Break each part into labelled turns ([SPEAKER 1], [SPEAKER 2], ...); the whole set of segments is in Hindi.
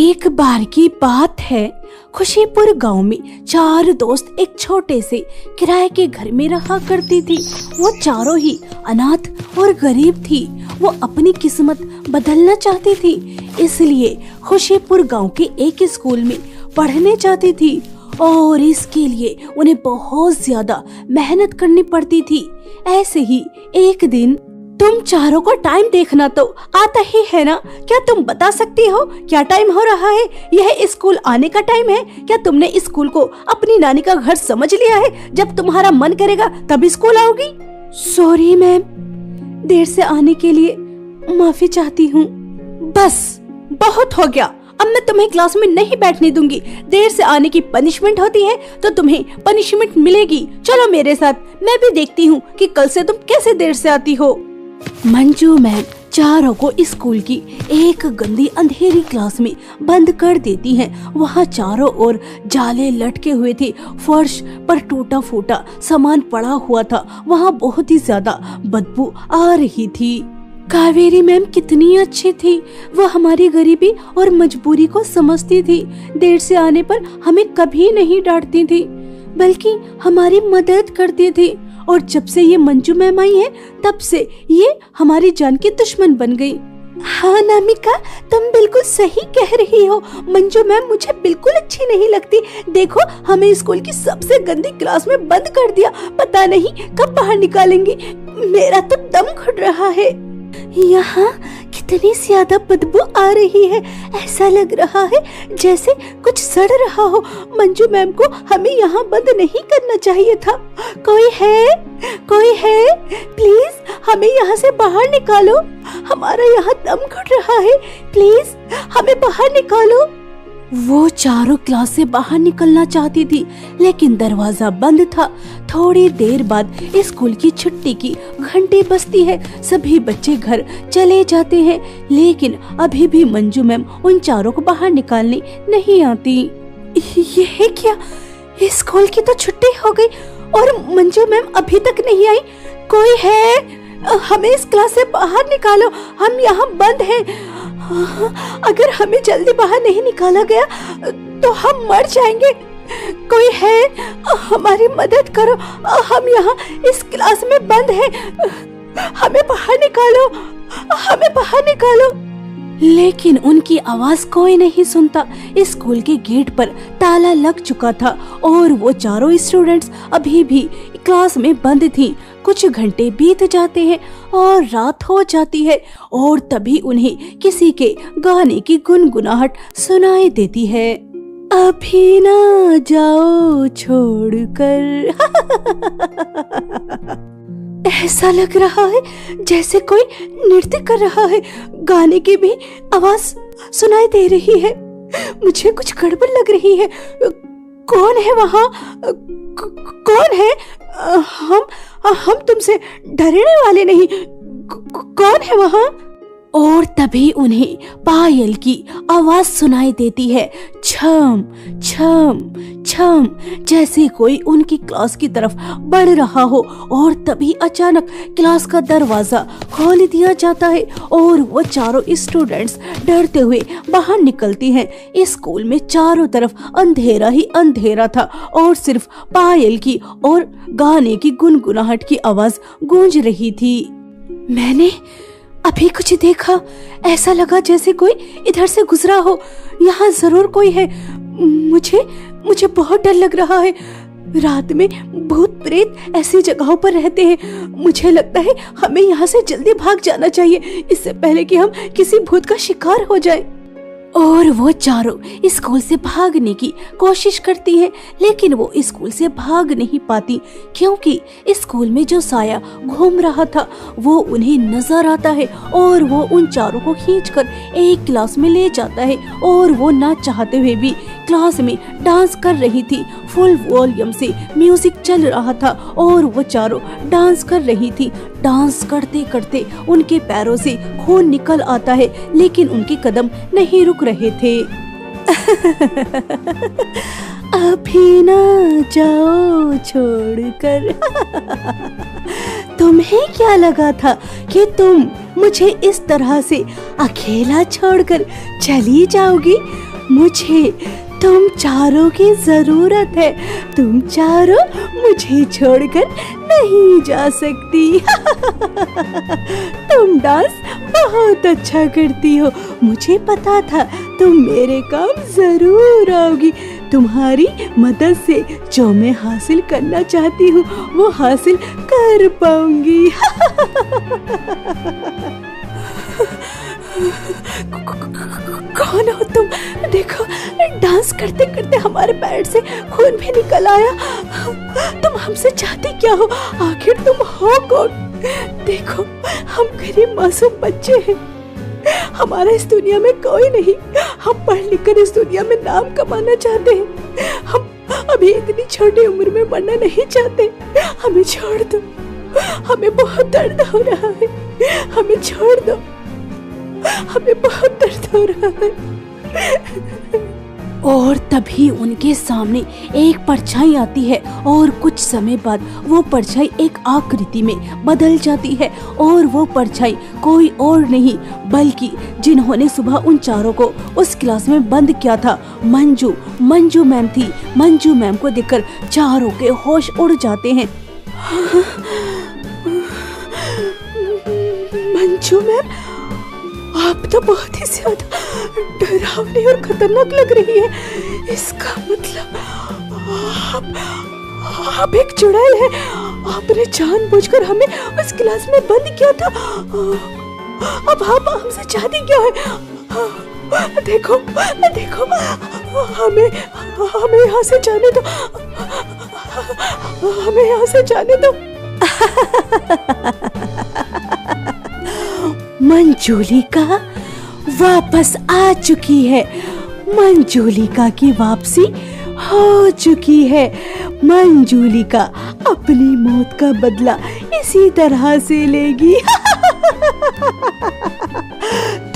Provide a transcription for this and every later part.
[SPEAKER 1] एक बार की बात है, खुशीपुर गांव में 4 दोस्त एक छोटे से किराए के घर में रहा करती थी। वो चारों ही अनाथ और गरीब थी। वो अपनी किस्मत बदलना चाहती थी, इसलिए खुशीपुर गांव के एक स्कूल में पढ़ने जाती थी और इसके लिए उन्हें बहुत ज्यादा मेहनत करनी पड़ती थी। ऐसे ही एक दिन, तुम चारों को टाइम देखना तो आता ही है ना? क्या तुम बता सकती हो क्या टाइम हो रहा है? यह स्कूल आने का टाइम है। क्या तुमने स्कूल को अपनी नानी का घर समझ लिया है? जब तुम्हारा मन करेगा तब स्कूल आओगी। सॉरी मैम, देर से आने के लिए माफी चाहती हूँ। बस बहुत हो गया, अब मैं तुम्हें क्लास में नहीं बैठने दूंगी। देर से आने की पनिशमेंट होती है तो तुम्हें पनिशमेंट मिलेगी। चलो मेरे साथ, मैं भी देखती हूँ कि कल से तुम कैसे देर से आती हो। मंजू मैम चारों को स्कूल की एक गंदी अंधेरी क्लास में बंद कर देती हैं। वहाँ चारों ओर जाले लटके हुए थे, फर्श पर टूटा फूटा सामान पड़ा हुआ था। वहाँ बहुत ही ज्यादा बदबू आ रही थी। कावेरी मैम कितनी अच्छी थी। वो हमारी गरीबी और मजबूरी को समझती थी। देर से आने पर हमें कभी नहीं डांटती थी, बल्कि हमारी मदद करती थी। और जब से ये मंजू मैम आई है, तब से ये हमारी जान की दुश्मन बन गई। हाँ नामिका, तुम बिल्कुल सही कह रही हो। मंजू मैम मुझे बिल्कुल अच्छी नहीं लगती। देखो, हमें स्कूल की सबसे गंदी क्लास में बंद कर दिया। पता नहीं कब बाहर निकालेंगी। मेरा तो दम घुट रहा है। यहाँ कितनी ज्यादा बदबू आ रही है। ऐसा लग रहा है जैसे कुछ सड़ रहा हो। मंजू मैम को हमें यहाँ बंद नहीं करना चाहिए था। कोई है प्लीज हमें यहाँ से बाहर निकालो। हमारा यहाँ दम घुट रहा है, प्लीज हमें बाहर निकालो। वो चारों क्लास से बाहर निकलना चाहती थी, लेकिन दरवाजा बंद था। थोड़ी देर बाद स्कूल की छुट्टी की घंटी बजती है। सभी बच्चे घर चले जाते हैं, लेकिन अभी भी मंजू मैम उन चारों को बाहर निकालने नहीं आती। ये क्या, स्कूल की तो छुट्टी हो गई और मंजू मैम अभी तक नहीं आई। कोई है, हमें इस क्लास से बाहर निकालो, हम यहाँ बंद हैं। अगर हमें जल्दी बाहर नहीं निकाला गया तो हम मर जाएंगे। कोई है, हमारी मदद करो, हम यहाँ इस क्लास में बंद हैं। हमें बाहर निकालो, हमें बाहर निकालो। लेकिन उनकी आवाज कोई नहीं सुनता। स्कूल के गेट पर ताला लग चुका था और वो चारों स्टूडेंट्स अभी भी क्लास में बंद थी। कुछ घंटे बीत जाते हैं और रात हो जाती है और तभी उन्हें किसी के गाने की गुनगुनाहट सुनाई देती है। अभी ना जाओ छोड़कर। ऐसा लग रहा है जैसे कोई नृत्य कर रहा है। गाने की भी आवाज सुनाई दे रही है। मुझे कुछ गड़बड़ लग रही है। कौन है वहाँ? कौन है? हम तुमसे डरने वाले नहीं। कौन है वहाँ? और तभी उन्हें पायल की आवाज सुनाई देती है, छम छम छम, जैसे कोई उनकी क्लास की तरफ बढ़ रहा हो। और तभी अचानक क्लास का दरवाजा खोल दिया जाता है और वो चारों स्टूडेंट्स डरते हुए बाहर निकलती हैं। स्कूल में चारों तरफ अंधेरा ही अंधेरा था और सिर्फ पायल की और गाने की गुनगुनाहट की आवाज गूंज रही थी। मैंने अभी कुछ देखा, ऐसा लगा जैसे कोई इधर से गुजरा हो। यहाँ जरूर कोई है। मुझे बहुत डर लग रहा है। रात में भूत प्रेत ऐसी जगहों पर रहते हैं। मुझे लगता है हमें यहाँ से जल्दी भाग जाना चाहिए, इससे पहले कि हम किसी भूत का शिकार हो जाएं। और वो चारों स्कूल से भागने की कोशिश करती हैं, लेकिन वो स्कूल से भाग नहीं पाती, क्योंकि स्कूल में जो साया घूम रहा था वो उन्हें नजर आता है और वो उन चारों को खींचकर एक क्लास में ले जाता है। और वो ना चाहते हुए भी क्लास में डांस कर रही थी। फुल वॉल्यूम से म्यूजिक चल रहा था और वो चारों डांस कर रही थी। डांस करते करते उनके पैरों से खून निकल आता है, लेकिन उनके कदम नहीं रुक रहे थे। अभी ना जाओ छोड़कर। तुम्हें क्या लगा था कि तुम मुझे इस तरह से अकेला छोड़कर चली जाओगी? मुझे तुम चारों की जरूरत है। तुम चारों मुझे छोड़कर नहीं जा सकती। तुम डांस बहुत अच्छा करती हो। मुझे पता था तुम मेरे काम जरूर आओगी। तुम्हारी मदद से जो मैं हासिल करना चाहती हूँ वो हासिल कर पाऊंगी। कौन हो तुम? देखो, डांस करते करते हमारे पैर से खून भी निकल आया। तुम हमसे चाहती क्या हो? आखिर तुम हो कौन? देखो, हम गरीब मासूम बच्चे हैं। हमारा इस दुनिया में कोई नहीं। हम पढ़ लिख कर इस दुनिया में नाम कमाना चाहते हैं। हम अभी इतनी छोटी उम्र में मरना नहीं चाहते। हमें छोड़ दो। हमें बहुत दर्द हो रहा है। हमें छोड़ दो। हमें बहुत दर्द हो रहा है। और तभी उनके सामने एक परछाई आती है और कुछ समय बाद वो परछाई एक आकृति में बदल जाती है। और वो परछाई कोई और नहीं बल्कि जिन्होंने सुबह उन चारों को उस क्लास में बंद किया था, मंजू मैम थी। मंजू मैम को देखकर चारों के होश उड़ जाते हैं। मंजू मैम, आप तो बहुत ही ज्यादा डरावनी और खतरनाक लग रही है। इसका मतलब आप एक चुड़ैल है। आपने जानबूझकर हमें उस क्लास में बंद किया था। अब आप हमसे चाहती क्या है? देखो, हमें यहाँ से जाने दो। हमें यहाँ से जाने दो। मंजूलिका वापस आ चुकी है। मंजूलिका की वापसी हो चुकी है। मंजूलिका अपनी मौत का बदला इसी तरह से लेगी।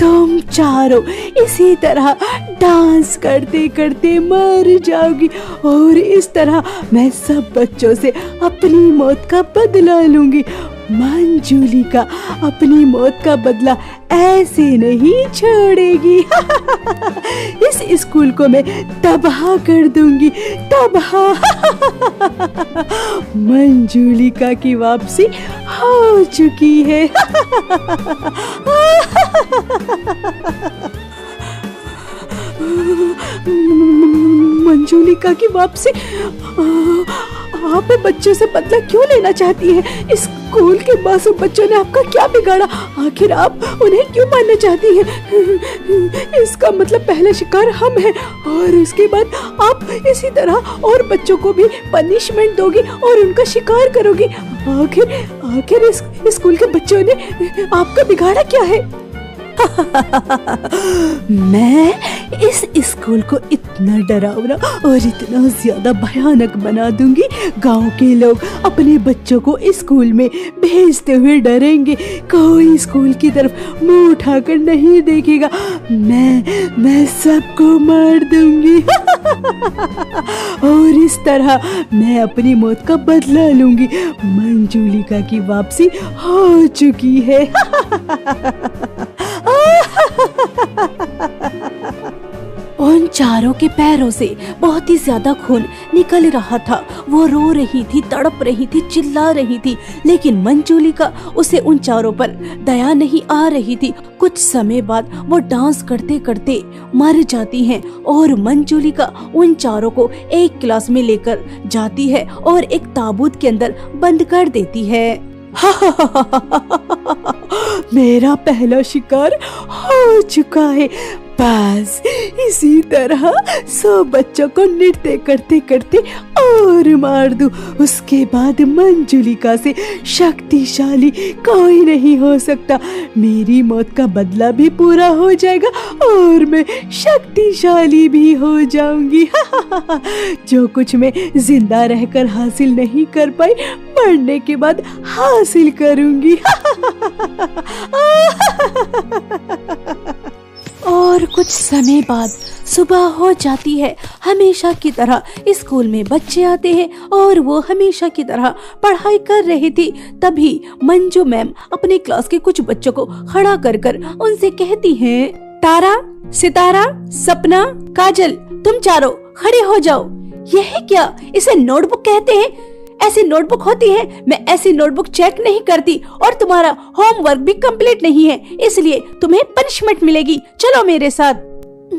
[SPEAKER 1] तुम चारों इसी तरह डांस करते करते मर जाओगी और इस तरह मैं सब बच्चों से अपनी मौत का बदला लूंगी। मंजूलिका अपनी मौत का बदला ऐसे नहीं छोड़ेगी। इस स्कूल को मैं तबाह कर दूंगी, तबाह। मंजूलिका की वापसी हो चुकी है। मंजूलिका की वापसी। आप बच्चों से बदला क्यों लेना चाहती हैं? इस स्कूल के मासूम बच्चों ने आपका क्या बिगाड़ा? आखिर आप उन्हें क्यों मारना चाहती हैं? इसका मतलब पहला शिकार हम हैं और उसके बाद आप इसी तरह और बच्चों को भी पनिशमेंट दोगी और उनका शिकार करोगी। आखिर इस स्कूल के बच्चों ने आपका बिगाड़ा क्या है? मैं इस स्कूल को इतना डरावना और इतना ज्यादा भयानक बना दूंगी, गांव के लोग अपने बच्चों को स्कूल में भेजते हुए डरेंगे। कोई स्कूल की तरफ मुंह उठाकर नहीं देखेगा। मैं सबको मार दूंगी। और इस तरह मैं अपनी मौत का बदला लूंगी। मंजूलिका की वापसी हो चुकी है। उन चारों के पैरों से बहुत ही ज्यादा खून निकल रहा था। वो रो रही थी, तड़प रही थी, चिल्ला रही थी, लेकिन मंजूलिका उसे उन चारों पर दया नहीं आ रही थी। कुछ समय बाद वो डांस करते करते मर जाती हैं और मंजूलिका उन चारों को एक क्लास में लेकर जाती है और एक ताबूत के अंदर बंद कर देती है। मेरा पहला शिकार हो चुका है। बस इसी तरह 100 बच्चों को नृत्य करते करते और मार दूं। उसके बाद मंजूलिका से शक्तिशाली कोई नहीं हो सकता। मेरी मौत का बदला भी पूरा हो जाएगा और मैं शक्तिशाली भी हो जाऊंगी। जो कुछ मैं जिंदा रहकर हासिल नहीं कर पाई, मरने के बाद हासिल करूंगी। और कुछ समय बाद सुबह हो जाती है। हमेशा की तरह स्कूल में बच्चे आते हैं और वो हमेशा की तरह पढ़ाई कर रही थी। तभी मंजू मैम अपने क्लास के कुछ बच्चों को खड़ा कर कर उनसे कहती हैं, तारा, सितारा, सपना, काजल, तुम चारों खड़े हो जाओ। यह है क्या? इसे नोटबुक कहते हैं? ऐसी नोटबुक होती है? मैं ऐसी नोटबुक चेक नहीं करती और तुम्हारा होमवर्क भी कंप्लीट नहीं है, इसलिए तुम्हें पनिशमेंट मिलेगी। चलो मेरे साथ।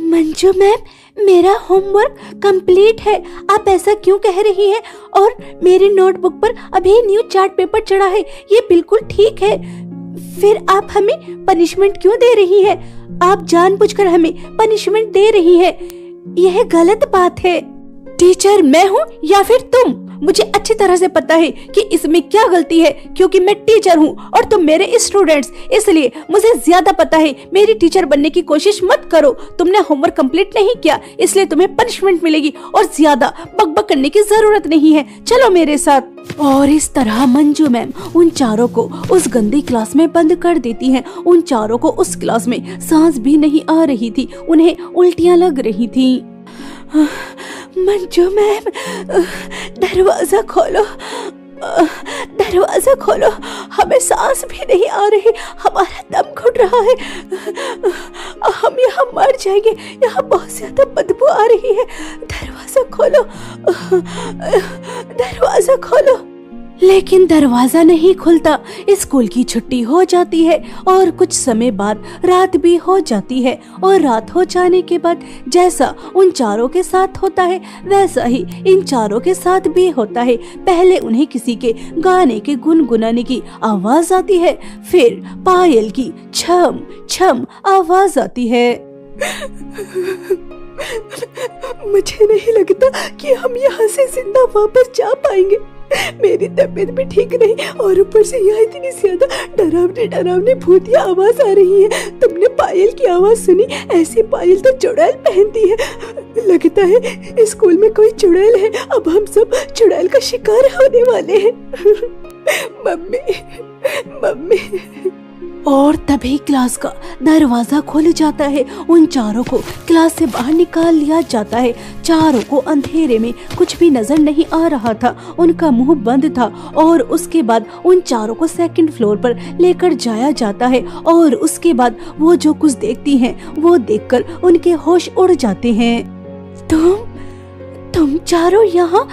[SPEAKER 1] मंजू मैम, मेरा होमवर्क कंप्लीट है, आप ऐसा क्यों कह रही हैं? और मेरी नोटबुक पर अभी न्यू चार्ट पेपर चढ़ा है, ये बिल्कुल ठीक है। फिर आप हमें पनिशमेंट क्यों दे रही है? आप जानबूझकर हमें पनिशमेंट दे रही है, यह गलत बात है। टीचर मैं हूँ या फिर तुम? मुझे अच्छी तरह से पता है कि इसमें क्या गलती है, क्योंकि मैं टीचर हूँ और तुम मेरे स्टूडेंट्स, इसलिए मुझे ज्यादा पता है। मेरी टीचर बनने की कोशिश मत करो। तुमने होमवर्क कंप्लीट नहीं किया, इसलिए तुम्हें पनिशमेंट मिलेगी और ज्यादा बकबक करने की जरूरत नहीं है। चलो मेरे साथ। और इस तरह मंजू मैम उन चारों को उस गंदी क्लास में बंद कर देती हैं। उन चारों को उस क्लास में सांस भी नहीं आ रही थी, उन्हें उल्टियां लग रही थी। मंजू मैम, दरवाजा खोलो, दरवाजा खोलो, हमें सांस भी नहीं आ रही, हमारा दम घुट रहा है, हम यहाँ मर जाएंगे, यहाँ बहुत ज्यादा बदबू आ रही है। दरवाजा खोलो, दरवाजा खोलो। लेकिन दरवाजा नहीं खुलता। स्कूल की छुट्टी हो जाती है और कुछ समय बाद रात भी हो जाती है। और रात हो जाने के बाद जैसा उन चारों के साथ होता है वैसा ही इन चारों के साथ भी होता है। पहले उन्हें किसी के गाने के गुनगुनाने की आवाज आती है, फिर पायल की छम छम आवाज आती है। मुझे नहीं लगता कि हम यहाँ से जिंदा वापस जा पाएंगे। मेरी तबीयत भी ठीक नहीं और ऊपर से यहाँ इतनी ज्यादा डरावनी डरावनी भूतिया आवाज आ रही है। तुमने पायल की आवाज सुनी? ऐसी पायल तो चुड़ैल पहनती है। लगता है स्कूल में कोई चुड़ैल है। अब हम सब चुड़ैल का शिकार होने वाले हैं। Mummy, mummy. और तभी क्लास का दरवाजा खुल जाता है। उन चारों को क्लास से बाहर निकाल लिया जाता है। चारों को अंधेरे में कुछ भी नजर नहीं आ रहा था, उनका मुंह बंद था। और उसके बाद उन चारों को सेकंड फ्लोर पर लेकर जाया जाता है। और उसके बाद वो जो कुछ देखती हैं वो देखकर उनके होश उड़ जाते हैं। तुम चारों यहाँ,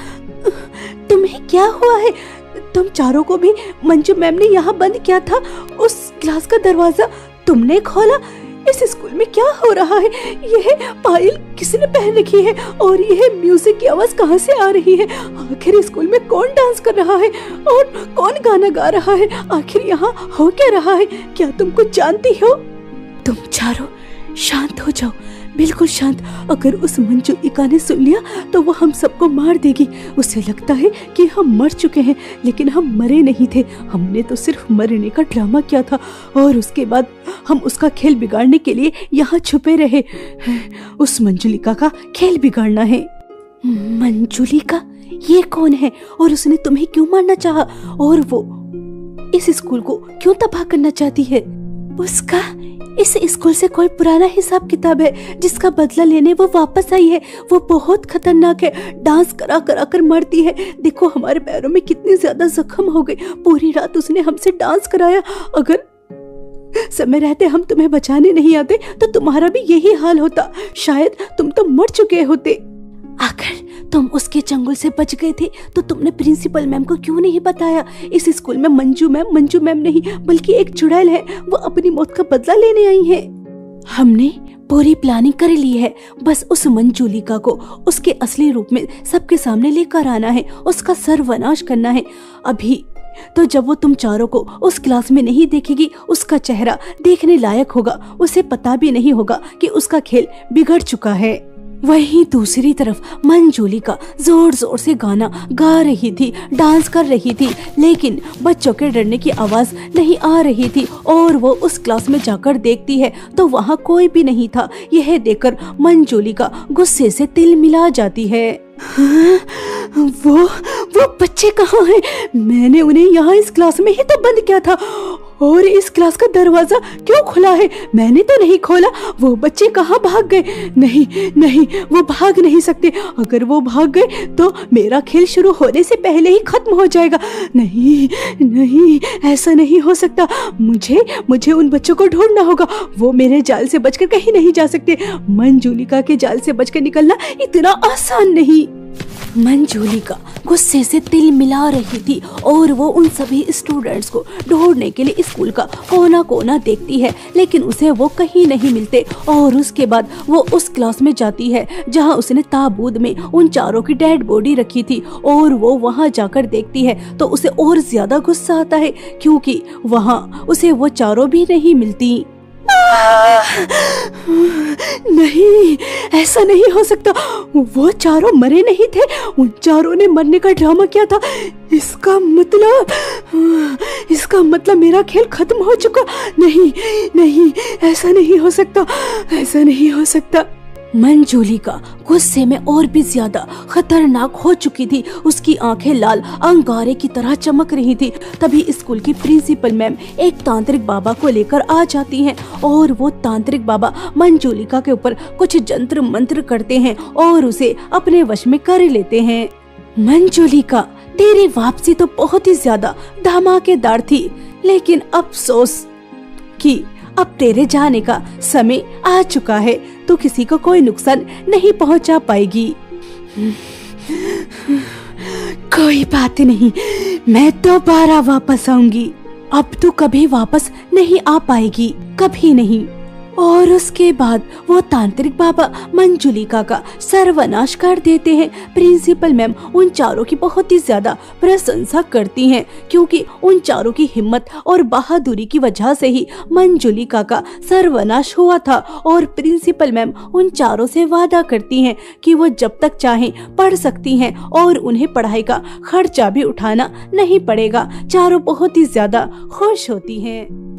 [SPEAKER 1] तुम्हें क्या हुआ है? तुम चारों को भी मंजू मैम ने यहाँ बंद किया था? उस क्लास का दरवाजा तुमने खोला? इस स्कूल में क्या हो रहा है? यह पायल किसने पहन रखी है और यह म्यूजिक की आवाज कहाँ से आ रही है? आखिर स्कूल में कौन डांस कर रहा है और कौन गाना गा रहा है? आखिर यहाँ हो क्या रहा है? क्या तुम कुछ जानती हो? तुम चारों शांत हो जाओ, बिल्कुल शांत। अगर उस मंजूलिका ने सुन लिया तो वो हम सबको मार देगी। उसे लगता है कि हम मर चुके हैं, लेकिन हम मरे नहीं थे। हमने तो सिर्फ मरने का ड्रामा किया था और उसके बाद हम उसका खेल बिगाड़ने के लिए यहाँ छुपे रहे। उस मंजूलिका का खेल बिगाड़ना है। मंजूलिका? ये कौन है और उसने तुम्हें क्यों मारना चाहा? और वो इस स्कूल को क्यों तबाह करना चाहती है? उसका इस स्कूल से कोई पुराना हिसाब किताब है जिसका बदला लेने वो वापस आई है। वो बहुत खतरनाक है, डांस करा करा कर मरती है। देखो हमारे पैरों में कितने ज्यादा जख्म हो गए। पूरी रात उसने हमसे डांस कराया। अगर समय रहते हम तुम्हें बचाने नहीं आते तो तुम्हारा भी यही हाल होता। शायद तुम तो मर चुके होते। आखिर तुम उसके चंगुल से बच गए थे तो तुमने प्रिंसिपल मैम को क्यों नहीं बताया? इस स्कूल में मंजू मैम नहीं बल्कि एक चुड़ैल है। वो अपनी मौत का बदला लेने आई है। हमने पूरी प्लानिंग कर ली है। बस उस मंजूलिका को उसके असली रूप में सबके सामने लेकर आना है, उसका सर्वनाश करना है। अभी तो जब वो तुम चारों को उस क्लास में नहीं देखेगी, उसका चेहरा देखने लायक होगा। उसे पता भी नहीं होगा कि उसका खेल बिगड़ चुका है। वहीं दूसरी तरफ मंजूलिका जोर जोर से गाना गा रही थी, डांस कर रही थी, लेकिन बच्चों के डरने की आवाज नहीं आ रही थी। और वो उस क्लास में जाकर देखती है तो वहाँ कोई भी नहीं था। यह देखकर मंजूलिका गुस्से से तिल मिला जाती है। वो बच्चे कहाँ हैं? मैंने उन्हें यहाँ इस क्लास में ही तो बंद किया था। और इस क्लास का दरवाजा क्यों खुला है? मैंने तो नहीं खोला। वो बच्चे कहाँ भाग गए? नहीं नहीं, वो भाग नहीं सकते। अगर वो भाग गए तो मेरा खेल शुरू होने से पहले ही खत्म हो जाएगा। नहीं नहीं, ऐसा नहीं हो सकता। मुझे उन बच्चों को ढूंढना होगा। वो मेरे जाल से बचकर कहीं नहीं जा सकते। मंजूलिका के जाल से बचकर निकलना इतना आसान नहीं। मंजूलिका गुस्से से तिल मिला रही थी और वो उन सभी स्टूडेंट्स को ढूंढने के लिए स्कूल का कोना कोना देखती है, लेकिन उसे वो कहीं नहीं मिलते। और उसके बाद वो उस क्लास में जाती है जहां उसने ताबूत में उन चारों की डेड बॉडी रखी थी, और वो वहां जाकर देखती है तो उसे और ज्यादा गुस्सा आता है क्योंकि वहां उसे वो चारों भी नहीं मिलती। नहीं, ऐसा नहीं हो सकता। वो चारों मरे नहीं थे। उन चारों ने मरने का ड्रामा किया था। इसका मतलब मेरा खेल खत्म हो चुका। नहीं नहीं, ऐसा नहीं हो सकता, ऐसा नहीं हो सकता। मंजूलिका गुस्से में और भी ज्यादा खतरनाक हो चुकी थी। उसकी आंखें लाल अंगारे की तरह चमक रही थी। तभी स्कूल की प्रिंसिपल मैम एक तांत्रिक बाबा को लेकर आ जाती हैं और वो तांत्रिक बाबा मंजूलिका के ऊपर कुछ जंत्र मंत्र करते हैं और उसे अपने वश में कर लेते हैं। मंजूलिका, तेरी वापसी तो बहुत ही ज्यादा धमाकेदार थी, लेकिन अफसोस कि अब तेरे जाने का समय आ चुका है। तो किसी को कोई नुकसान नहीं पहुंचा पाएगी। कोई बात नहीं, मैं दोबारा वापस आऊंगी। अब तो कभी वापस नहीं आ पाएगी, कभी नहीं। और उसके बाद वो तांत्रिक बाबा मंजूलिका का सर्वनाश कर देते हैं। प्रिंसिपल मैम उन चारों की बहुत ही ज्यादा प्रशंसा करती हैं क्योंकि उन चारों की हिम्मत और बहादुरी की वजह से ही मंजूलिका का सर्वनाश हुआ था। और प्रिंसिपल मैम उन चारों से वादा करती हैं कि वो जब तक चाहें पढ़ सकती हैं और उन्हें पढ़ाई का खर्चा भी उठाना नहीं पड़ेगा। चारों बहुत ही ज्यादा खुश होती हैं।